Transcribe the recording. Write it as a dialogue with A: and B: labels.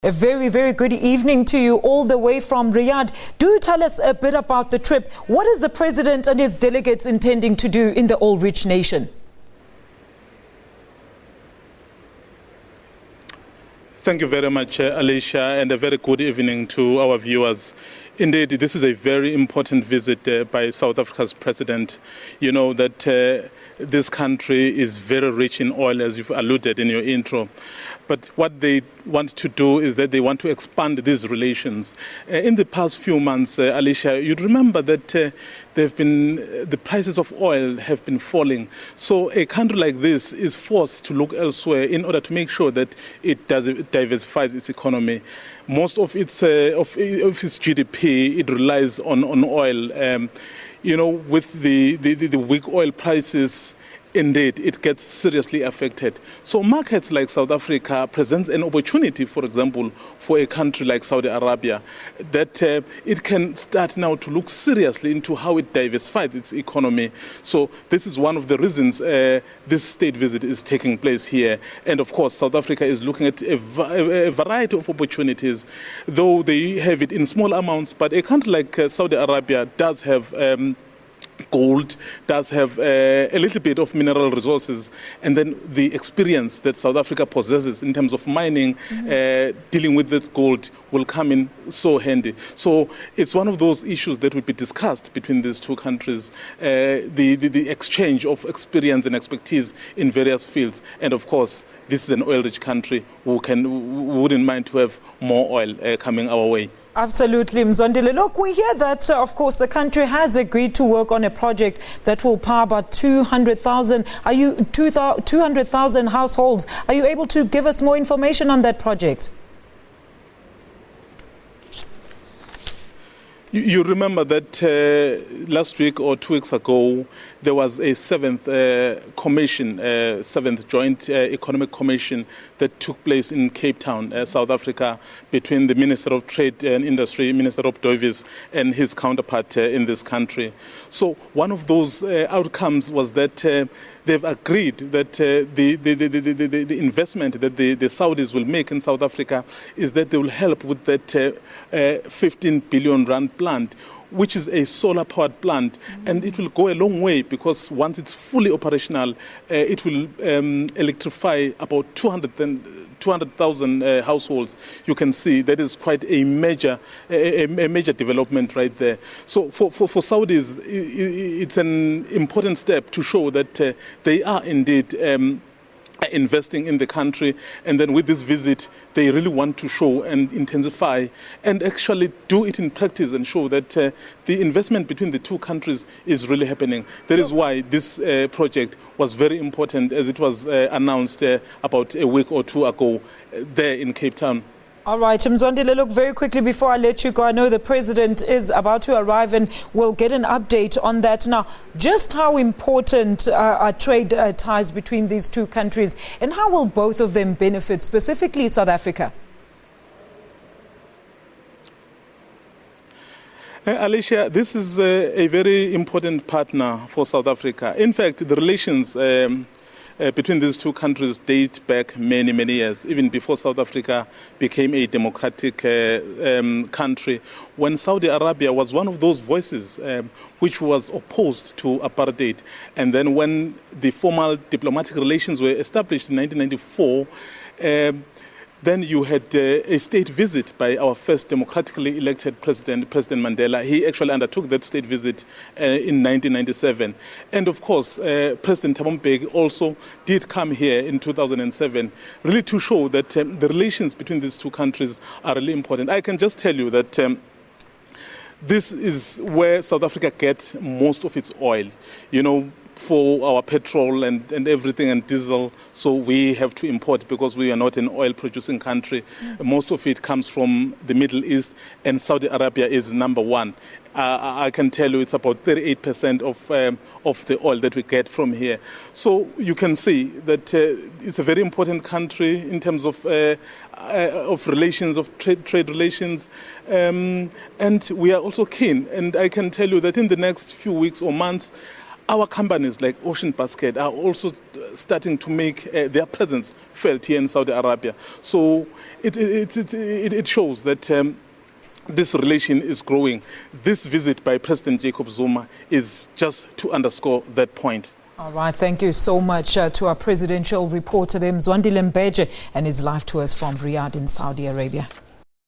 A: A very, very good evening to you all the way from Riyadh. Do tell us a bit about the trip. What is the President and his delegates intending to do in the oil-rich nation?
B: Thank you very much, Alicia, and a very good evening to our viewers. Indeed, this is a very important visit by South Africa's president. You know that this country is very rich in oil, as you've alluded in your intro. But what they want to do is that they want to expand these relations. In the past few months, Alicia, you'd remember that the prices of oil have been falling. So a country like this is forced to look elsewhere in order to make sure that it diversifies its economy. Most of its GDP, it relies on oil. With the weak oil prices, indeed, it gets seriously affected. So markets like South Africa presents an opportunity, for example, for a country like Saudi Arabia, that it can start now to look seriously into how it diversifies its economy. So this is one of the reasons this state visit is taking place here. And of course, South Africa is looking at a variety of opportunities, though they have it in small amounts. But a country like Saudi Arabia does have gold, does have a little bit of mineral resources, and then the experience that South Africa possesses in terms of mining, dealing with that gold will come in so handy. So it's one of those issues that will be discussed between these two countries, the exchange of experience and expertise in various fields. And of course, this is an oil-rich country who wouldn't mind to have more oil coming our way.
A: Absolutely, Mzondile. Look, we hear that, of course, the country has agreed to work on a project that will power about 200,000 households. Are you able to give us more information on that project?
B: You remember that last week or 2 weeks ago, there was a seventh Joint Economic Commission that took place in Cape Town, South Africa, between the Minister of Trade and Industry, Minister Rob Davies, and his counterpart in this country. So one of those outcomes was that they've agreed that the investment that the Saudis will make in South Africa is that they will help with that 15 billion rand plant, which is a solar-powered plant, and it will go a long way because once it's fully operational, it will electrify about 200,000 households. You can see that is quite a major development right there. So for Saudis, it's an important step to show that they are indeed investing in the country, and then with this visit they really want to show and intensify and actually do it in practice and show that the investment between the two countries is really happening. That is why this project was very important, as it was announced about a week or two ago there in Cape Town.
A: All right, Mzondile, look, very quickly before I let you go, I know the President is about to arrive and we'll get an update on that. Now, just how important are trade ties between these two countries, and how will both of them benefit, specifically South Africa?
B: Alicia, this is a very important partner for South Africa. In fact, the relations between these two countries date back many, many years, even before South Africa became a democratic country, when Saudi Arabia was one of those voices which was opposed to apartheid. And then when the formal diplomatic relations were established in 1994, then you had a state visit by our first democratically elected president, President Mandela. He actually undertook that state visit in 1997. And of course, President Thabo Mbeki also did come here in 2007, really to show that the relations between these two countries are really important. I can just tell you that this is where South Africa gets most of its oil. For our petrol and everything and diesel, so we have to import because we are not an oil-producing country. Most of it comes from the Middle East, and Saudi Arabia is number one. I can tell you it's about 38% of the oil that we get from here. So you can see that it's a very important country in terms of relations, of trade relations, and we are also keen. And I can tell you that in the next few weeks or months, our companies like Ocean Basket are also starting to make their presence felt here in Saudi Arabia. So it shows that this relation is growing. This visit by President Jacob Zuma is just to underscore that point.
A: All right, thank you so much to our presidential reporter, Mzwandile Mbeje, and his live tours from Riyadh in Saudi Arabia.